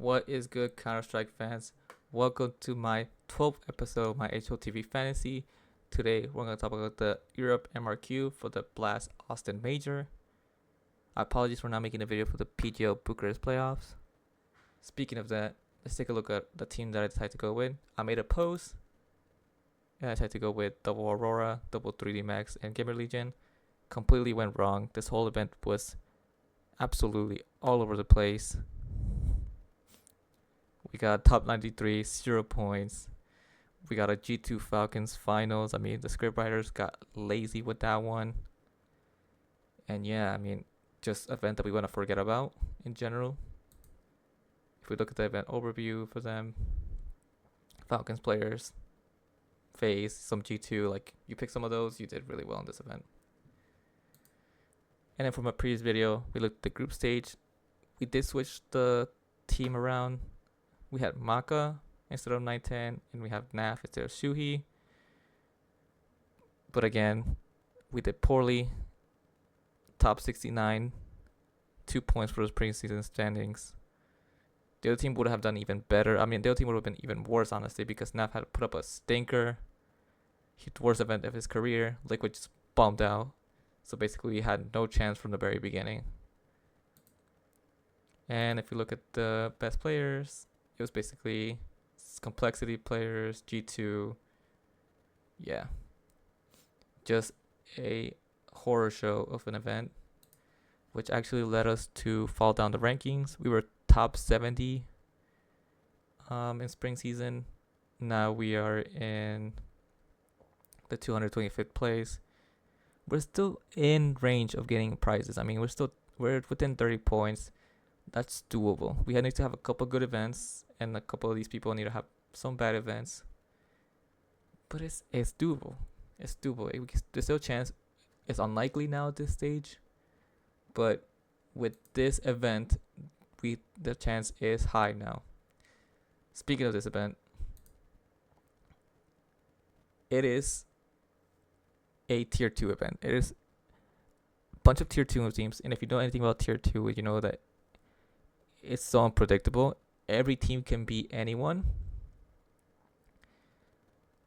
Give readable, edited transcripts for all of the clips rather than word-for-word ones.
What is good, Counter-Strike fans? Welcome to my 12th episode of my HLTV Fantasy. Today, we're going to talk about the Europe RMQ for the Blast Austin Major. Apologies for not making a video for the PGL Bucharest playoffs. Speaking of that, let's take a look at the team that I decided to go with. I made a post, and I decided to go with Double Aurora, Double 3D Max, and Gamer Legion. Completely went wrong. This whole event was absolutely all over the place. We got top 93, 0 points. We got a G2 Falcons finals. I mean, the scriptwriters got lazy with that one. And yeah, I mean, just event that we want to forget about in general. If we look at the event overview for them, Falcons players, FaZe, some G2, like you pick some of those, you did really well in this event. And then from a previous video, we looked at the group stage. We did switch the team around. We had Maka instead of 910, and we have Naf instead of Shuhi. But again, we did poorly. Top 69, 2 points for those preseason standings. The other team would have done even better. I mean, the other team would have been even worse, honestly, because Naf had to put up a stinker. The worst event of his career. Liquid just bombed out. So basically, we had no chance from the very beginning. And if you look at the best players, it was basically complexity players, G2. Yeah. Just a horror show of an event, which actually led us to fall down the rankings. We were top 70 in spring season. Now we are in the 225th place. We're still in range of getting prizes. I mean, we're within 30 points. That's doable. We need to have a couple good events, and a couple of these people need to have some bad events. But it's doable. It's doable. There's still a chance. It's unlikely now at this stage, but with this event, the chance is high now. Speaking of this event, it is a tier 2 event. It is a bunch of tier 2 teams, and if you know anything about tier 2, you know that it's so unpredictable. Every team can beat anyone.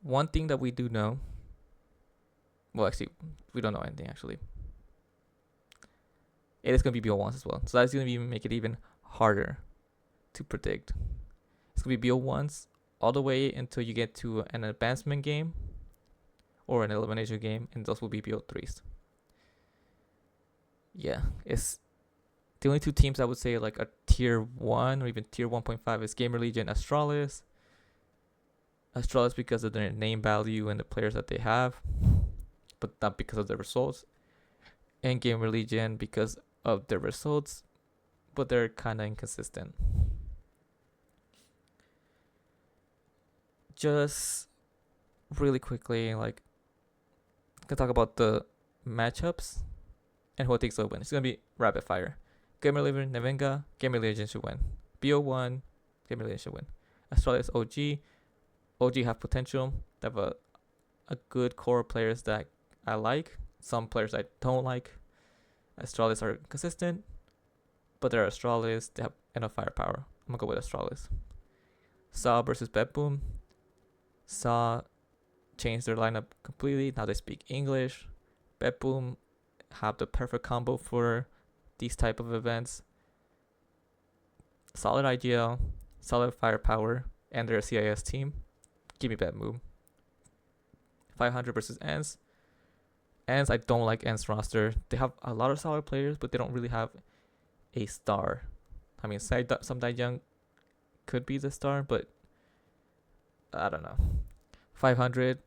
One thing that we do know, well, actually, we don't know anything, actually. It is going to be BO1s as well. So that's going to make it even harder to predict. It's going to be BO1s all the way until you get to an advancement game or an elimination game, and those will be BO3s. Yeah, it's the only two teams I would say like a tier 1 or even tier 1.5 is Gamer Legion, Astralis. Astralis because of their name value and the players that they have, but not because of their results. And Gamer Legion because of their results, but they're kind of inconsistent. Just really quickly, like, I can talk about the matchups and who thinks will win. It's going to be rapid fire. Gamer Legion, Nevenga, Gamer Legion should win. BO1, Gamer Legion should win. Astralis, OG. OG have potential. They have a good core of players that I like. Some players I don't like. Astralis are consistent, but they're Astralis. They have enough firepower. I'm going to go with Astralis. Saw versus Bedboom. Saw changed their lineup completely. Now they speak English. Bedboom have the perfect combo for these type of events. Solid IGL, solid firepower, and they're a CIS team. Give me Bedboom. 500 versus Ants. Ants, I don't like Ants roster. They have a lot of solid players, but they don't really have a star. I mean, some Young could be the star, but I don't know. 500.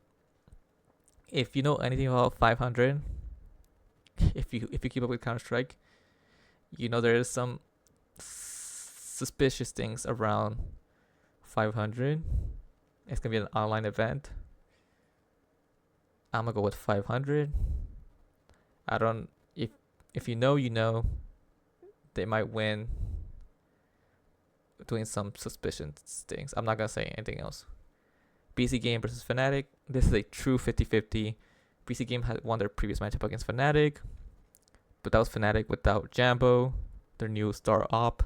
If you know anything about 500, if you keep up with Counter-Strike, you know there is some suspicious things around 500. It's gonna be an online event. I'm gonna go with 500. I don't. If you know, you know. They might win. Doing some suspicious things. I'm not gonna say anything else. BC Game versus Fnatic. This is a true 50-50. BC Game had won their previous matchup against Fnatic, but that was Fnatic without Jambo, their new star op,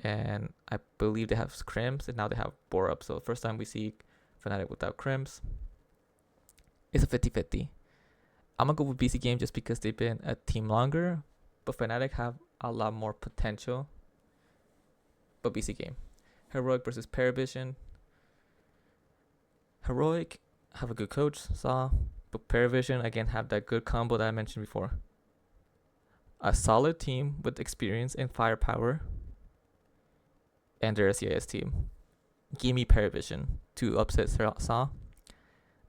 And I believe they have Crims, and now they have Borup. So first time we see Fnatic without Crims. It's a 50-50. I'm gonna go with BC Game just because they've been a team longer, but Fnatic have a lot more potential. But BC Game. Heroic versus Paravision. Heroic have a good coach, Saw, but Paravision again have that good combo that I mentioned before. A solid team with experience and firepower, and they're a CIS team. Give me Paravision to upset Saw.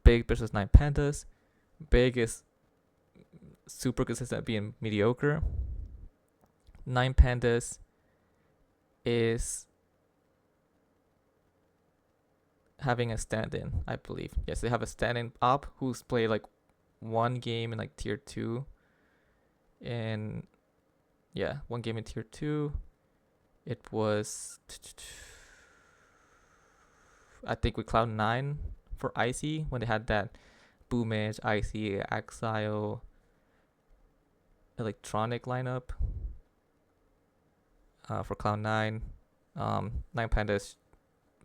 Big versus 9 Pandas. Big is super consistent at being mediocre. 9 Pandas is having a stand-in, I believe. Yes, they have a stand-in op who's played like one game in like tier 2. And yeah, one game in tier 2. It was, I think, with Cloud9 for Icy when they had that Boomage, Icy, Exile, Electronic lineup for Cloud9. 9 Pandas,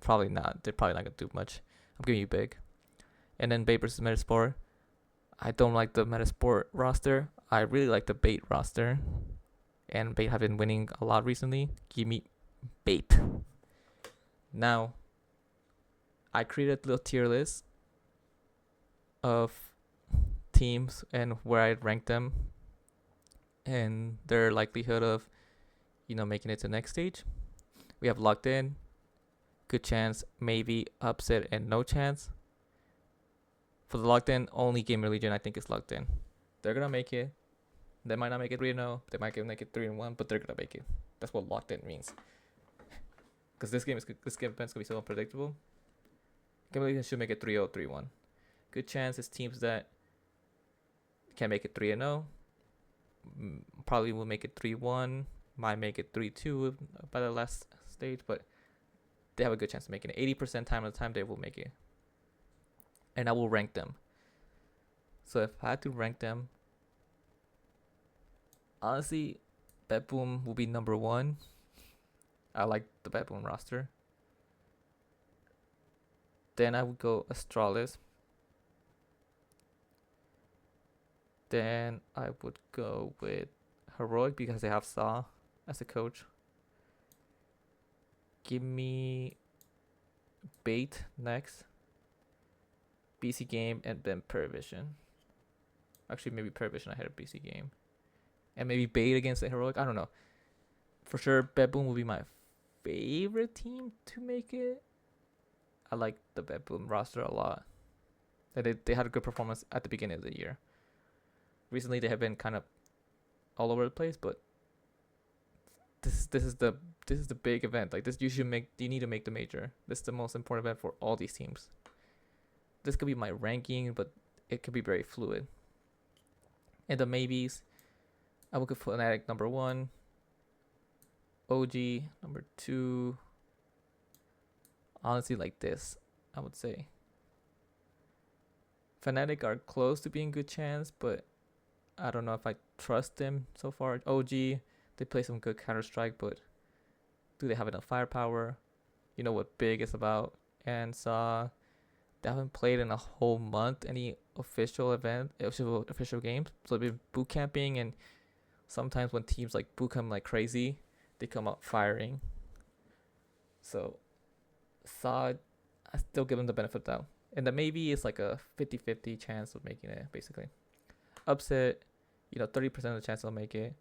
probably not. They're probably not going to do much. I'm giving you Big. And then Bait versus Metasport. I don't like the Metasport roster. I really like the Bait roster. And Bait have been winning a lot recently. Give me Bait. Now, I created a little tier list of teams and where I'd rank them and their likelihood of, making it to the next stage. We have Locked In, good chance, maybe, upset, and no chance. For the Locked In, only Gamer Legion I think is Locked In. They're gonna make it. They might not make it 3-0. They might make it 3-1, but they're gonna make it. That's what Locked In means. Because this event's gonna be so unpredictable. Gamer Legion should make it 3-0, 3-1. Good chance it's teams that can make it 3-0. Probably will make it 3-1. Might make it 3-2 by the last stage, but they have a good chance of making it. 80% of the time they will make it. And I will rank them. So if I had to rank them, honestly, BetBoom will be number 1. I like the BetBoom roster. Then I would go Astralis. Then I would go with Heroic because they have Saw as a coach. Give me Bait next. BC Game, and then Paravision. Actually, maybe Paravision ahead of BC Game. And maybe Bait against the Heroic. I don't know. For sure, BetBoom will be my favorite team to make it. I like the BetBoom roster a lot. They had a good performance at the beginning of the year. Recently, they have been kind of all over the place, but this is the big event. Like this, you need to make the major. This is the most important event for all these teams. This could be my ranking, but it could be very fluid. And the maybes, I would go Fnatic number 1, OG number 2. Honestly, like this, I would say Fnatic are close to being good chance, but I don't know if I trust them so far. OG, they play some good Counter-Strike, but do they have enough firepower? You know what Big is about. And they haven't played in a whole month any official games. So they've been boot camping, and sometimes when teams like boot camp like crazy, they come out firing. So I still give them the benefit of the doubt. And then maybe it's like a 50-50 chance of making it, basically. Upset, 30% of the chance they'll make it.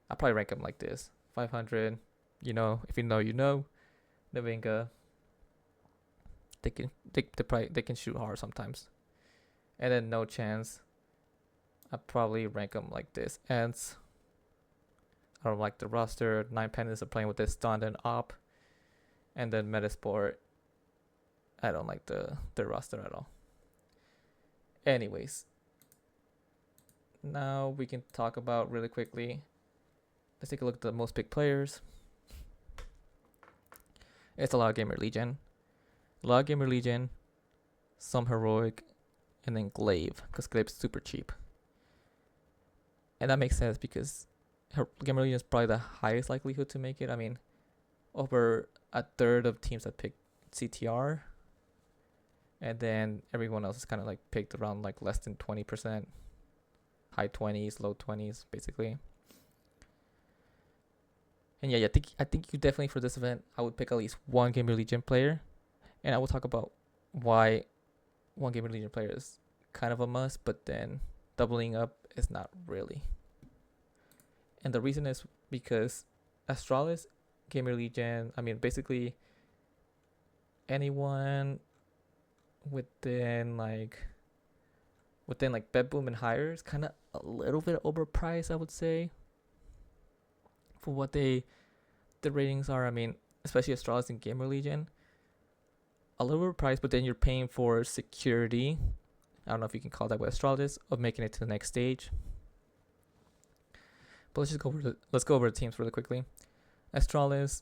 I'll probably rank them like this. 500, if you know. Navinga, they can shoot hard sometimes. And then no chance, I'll probably rank them like this. Ants, I don't like the roster. 9 Pandas are playing with this stunned and op. And then Metasport, I don't like the roster at all. Anyways, now we can talk about really quickly. Let's take a look at the most picked players. It's a lot of Gamer Legion. Some Heroic, and then Glaive, because Glaive's super cheap. And that makes sense because Gamer Legion is probably the highest likelihood to make it. I mean, over a third of teams that pick CTR, and then everyone else is kind of like picked around like less than 20%, high 20s, low 20s, basically. And yeah, I think you definitely, for this event, I would pick at least one Gamer Legion player, and I will talk about why one Gamer Legion player is kind of a must, but then doubling up is not really. And the reason is because Astralis, Gamer Legion, I mean, basically anyone within like Bet Boom and higher is kind of a little bit overpriced, I would say, for what the ratings are. I mean, especially Astralis and Gamer Legion, a little overpriced, but then you're paying for security. I don't know if you can call that with Astralis, of making it to the next stage. But let's go over the teams really quickly. Astralis,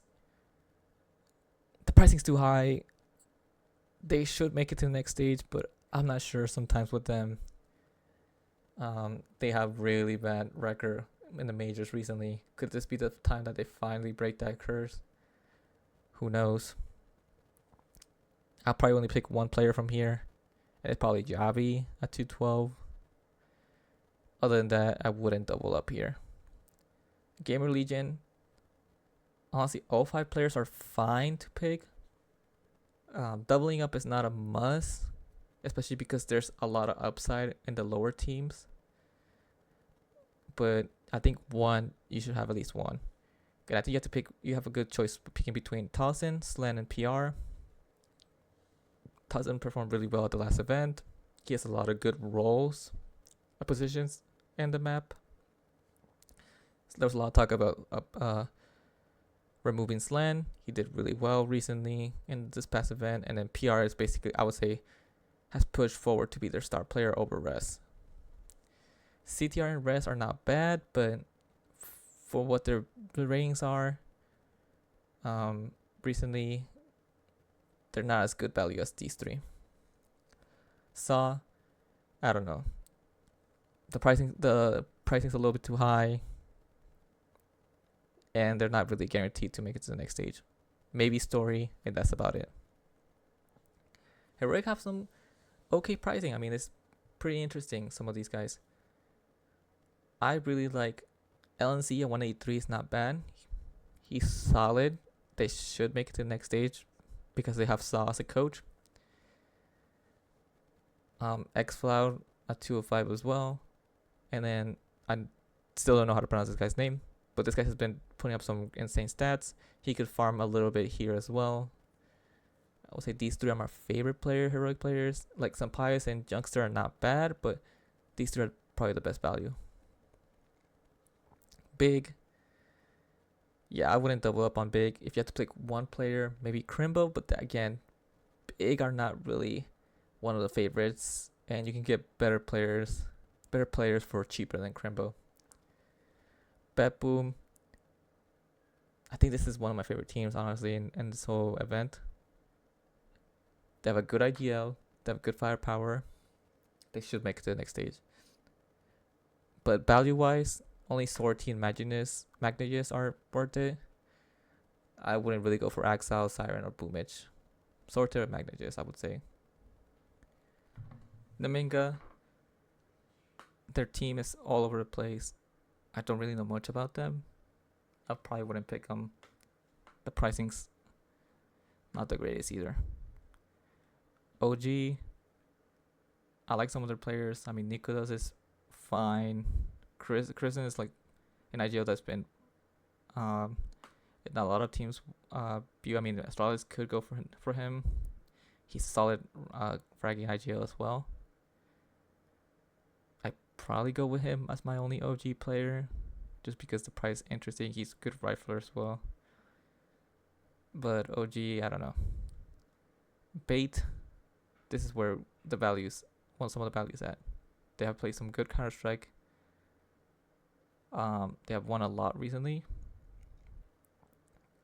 the pricing's too high. They should make it to the next stage, but I'm not sure sometimes with them. They have really bad record in the majors recently. Could this be the time that they finally break that curse? Who knows? I'll probably only pick one player from here, and it's probably Javi at 212. Other than that, I wouldn't double up here. Gamer Legion, honestly, all 5 players are fine to pick. Doubling up is not a must, especially because there's a lot of upside in the lower teams. But I think you should have at least one. And I think you have a good choice picking between Towson, Slen, and PR. Towson performed really well at the last event. He has a lot of good roles, positions in the map. So there was a lot of talk about removing Slen. He did really well recently in this past event. And then PR is basically, I would say, has pushed forward to be their star player over Res. CTR and Res are not bad, but for what their ratings are, recently, they're not as good value as these 3. Saw, I don't know. The pricing's a little bit too high, and they're not really guaranteed to make it to the next stage. Maybe Story, and that's about it. Heroic have some okay pricing. I mean, it's pretty interesting, some of these guys. I really like LNC at 183 is not bad. He's solid. They should make it to the next stage because they have Saw as a coach. Xfloud at 205 as well. And then I still don't know how to pronounce this guy's name, but this guy has been putting up some insane stats. He could farm a little bit here as well. I would say these 3 are my favorite heroic players. Like Sampaius and Junkster are not bad, but these 3 are probably the best value. Big. Yeah, I wouldn't double up on Big. If you have to pick one player, maybe Crimbo, but again, Big are not really one of the favorites, and you can get better players for cheaper than Crimbo. Bet Boom. I think this is one of my favorite teams, honestly, in this whole event. They have a good IGL. They have good firepower. They should make it to the next stage. But value-wise, only Sortie and Magnus are worth it. I wouldn't really go for Axel, Siren, or Boomich. Sortie or Magnus, I would say. Naminga, their team is all over the place. I don't really know much about them. I probably wouldn't pick them. The pricing's not the greatest either. OG, I like some of their players. I mean, Nicolas is fine. Kristen is like an IGL that's been in a lot of teams view. I mean, Astralis could go for him. He's solid fragging IGL as well. I probably go with him as my only OG player, just because the price is interesting. He's a good rifler as well. But OG, I don't know. Bait, this is where some of the values at. They have played some good Counter-Strike. They have won a lot recently,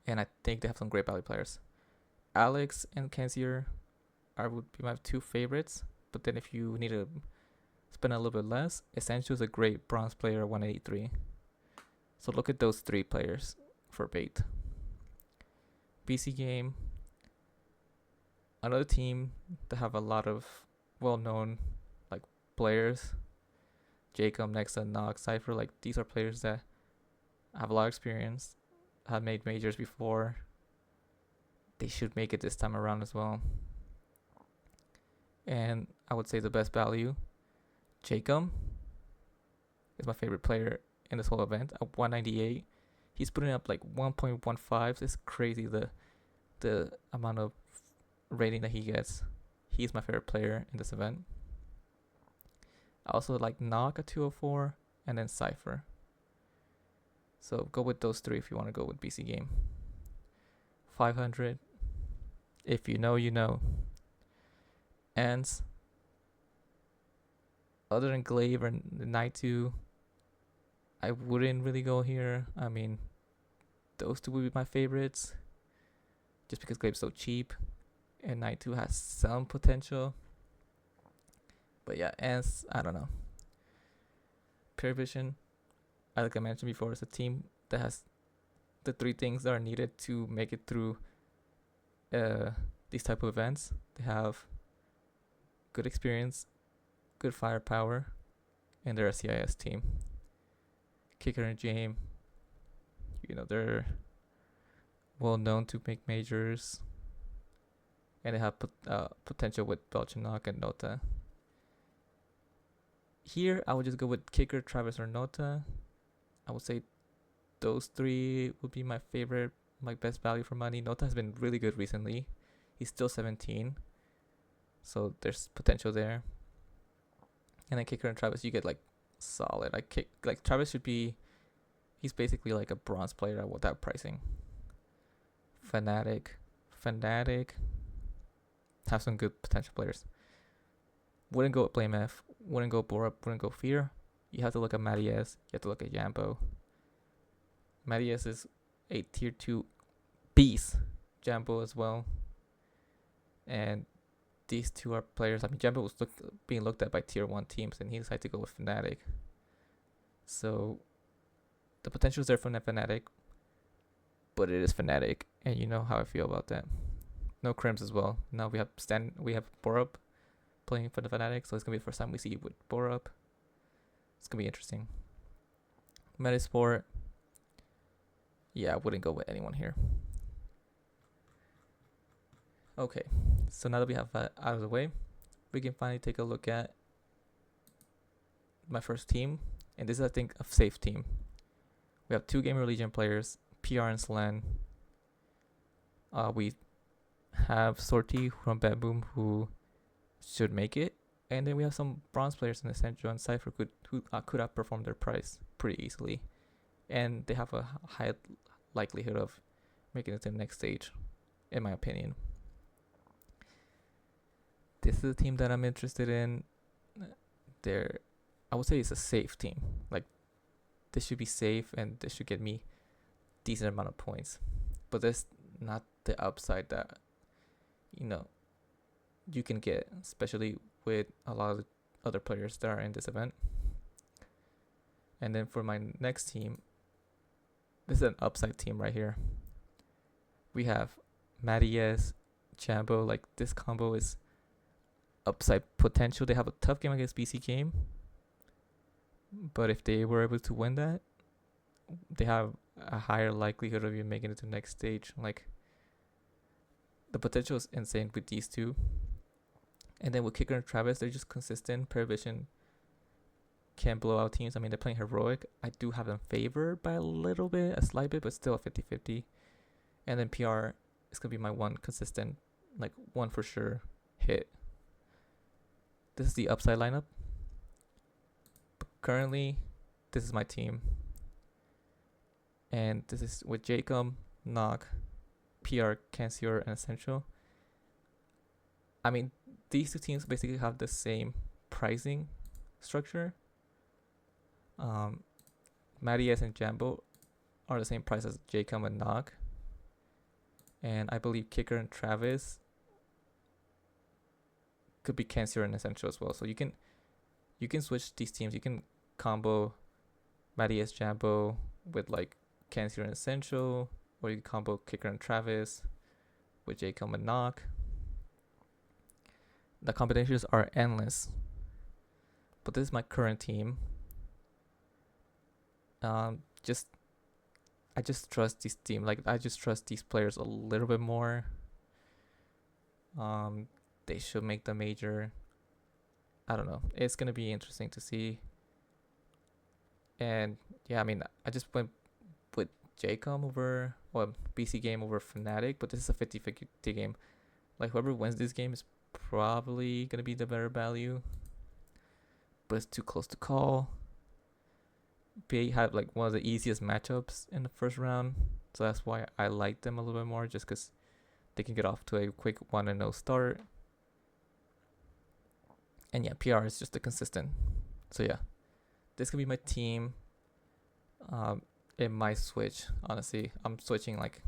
and I think they have some great value players. Alex and Kensier would be my 2 favorites, but then if you need to spend a little bit less, Essential is a great bronze player at 183. So look at those 3 players for Bait. BC game, another team that have a lot of well-known like players. Jacob, Nexa, Nox, Cypher, like these are players that have a lot of experience, have made majors before. They should make it this time around as well. And I would say the best value, Jacob is my favorite player in this whole event. At 198, he's putting up like 1.15. It's crazy the amount of rating that he gets. He's my favorite player in this event. I also like Nog at 204 and then Cypher. So go with those three if you want to go with BC game. 500. If you know, you know. And other than Glaive and the Night 2, I wouldn't really go here. I mean, those two would be my favorites. Just because Glaive's so cheap and Night 2 has some potential. But yeah, Ants, I don't know. Pure Vision, like I mentioned before, is a team that has the three things that are needed to make it through these type of events. They have good experience, good firepower, and they're a CIS team. Kicker and Jame, you know, they're well known to make majors, and they have potential with Belchanok and Nota. Here, I would just go with Kicker, Travis, or Nota. I would say those three would be my favorite, my best value for money. Nota has been really good recently. He's still 17, so there's potential there. And then Kicker and Travis, you get like solid. Like Travis should be, he's basically like a bronze player at that pricing. Fnatic have some good potential players. Wouldn't go with Blame F, wouldn't go Borup, wouldn't go Fear. You have to look at Mattias, you have to look at Jambo. Mattias is a tier 2 beast. Jambo as well. And these two are players. I mean, Jambo was being looked at by tier 1 teams, and he decided to go with Fnatic. So the potential is there from Fnatic, but it is Fnatic, and you know how I feel about that. No Crims as well. Now we have Borup playing for the Fnatic, so it's gonna be the first time we see with Borup. It's gonna be interesting. Metasport, yeah, I wouldn't go with anyone here. Okay, so now that we have that out of the way, we can finally take a look at my first team, and this is, I think, a safe team. We have 2 Gamer Legion players, PR and Slan. We have Sortie from Bad Boom, who should make it, and then we have some bronze players in Essential and Cypher who could outperform their price pretty easily, and they have a high likelihood of making it to the next stage, in my opinion. This is a team that I'm interested in. I would say it's a safe team. Like, this should be safe, and this should get me decent amount of points, but there's not the upside that, you know, you can get, especially with a lot of other players that are in this event. And then for my next team, this is an upside team right here. We have Mattias, Jambo. Like, this combo is upside potential. They have a tough game against BC game, but if they were able to win that, they have a higher likelihood of you making it to the next stage. Like, the potential is insane with these two. And then with Kicker and Travis, they're just consistent. Paravision can blow out teams. I mean, they're playing Heroic. I do have them favored by a slight bit, but still a 50-50. And then PR is going to be my one consistent, like one for sure hit. This is the upside lineup. But currently, this is my team. And this is with Jacob, Nog, PR, Cancior, and Essential. I mean, these two teams basically have the same pricing structure. Mattias and Jambo are the same price as Jacob and Nog. And I believe Kicker and Travis could be Cancior and Essential as well. So you can switch these teams. You can combo Mattias Jambo with like Cancior and Essential, or you can combo Kicker and Travis with Jacob and Knock. The combinations are endless. But this is my current team. I just trust this team. Like, I just trust these players a little bit more. They should make the major. I don't know. It's gonna be interesting to see. And yeah, I mean, I just went with JCOM over, well, BC game over Fnatic, but this is a 50-50 game. Like, whoever wins this game is probably gonna be the better value, but it's too close to call. B8 had like one of the easiest matchups in the first round, so that's why I like them a little bit more, just because they can get off to a quick 1-0 start. And yeah, PR is just a consistent. So yeah, this can be my team. It might switch, honestly. I'm switching like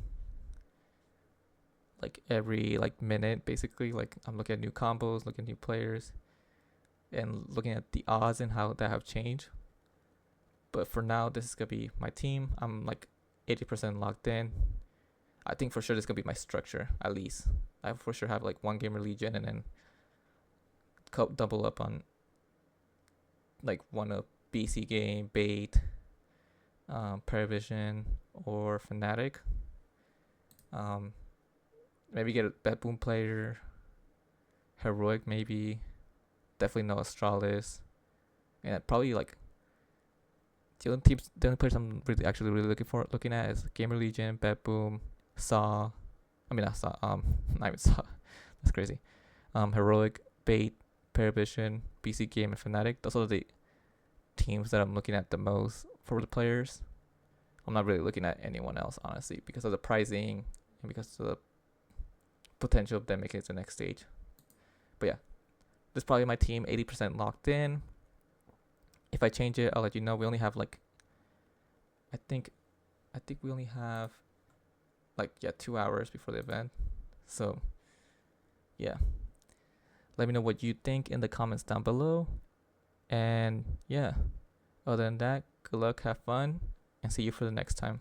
every minute, basically. Like, I'm looking at new combos, looking at new players, and looking at the odds and how that have changed. But for now, this is gonna be my team. I'm like 80% locked in. I think for sure this is gonna be my structure, at least. I for sure have like one gamer Legion and then double up on like one of BC game, Bait, Paravision, or Fnatic. Maybe get a Bet Boom player, Heroic maybe, definitely no Astralis, and probably like the only players I'm really looking at is Gamer Legion, Bet Boom, Saw. I mean, not Saw. Not even Saw. That's crazy. Heroic, Bait, Paravision, BC Game, and Fnatic. Those are the teams that I'm looking at the most for the players. I'm not really looking at anyone else, honestly, because of the pricing and because of the potential of them making it to the next stage. But yeah, this is probably my team, 80% locked in. If I change it, I'll let you know. We only have like, I think we only have 2 hours before the event. So yeah, let me know what you think in the comments down below. And yeah, other than that, good luck, have fun, and see you for the next time.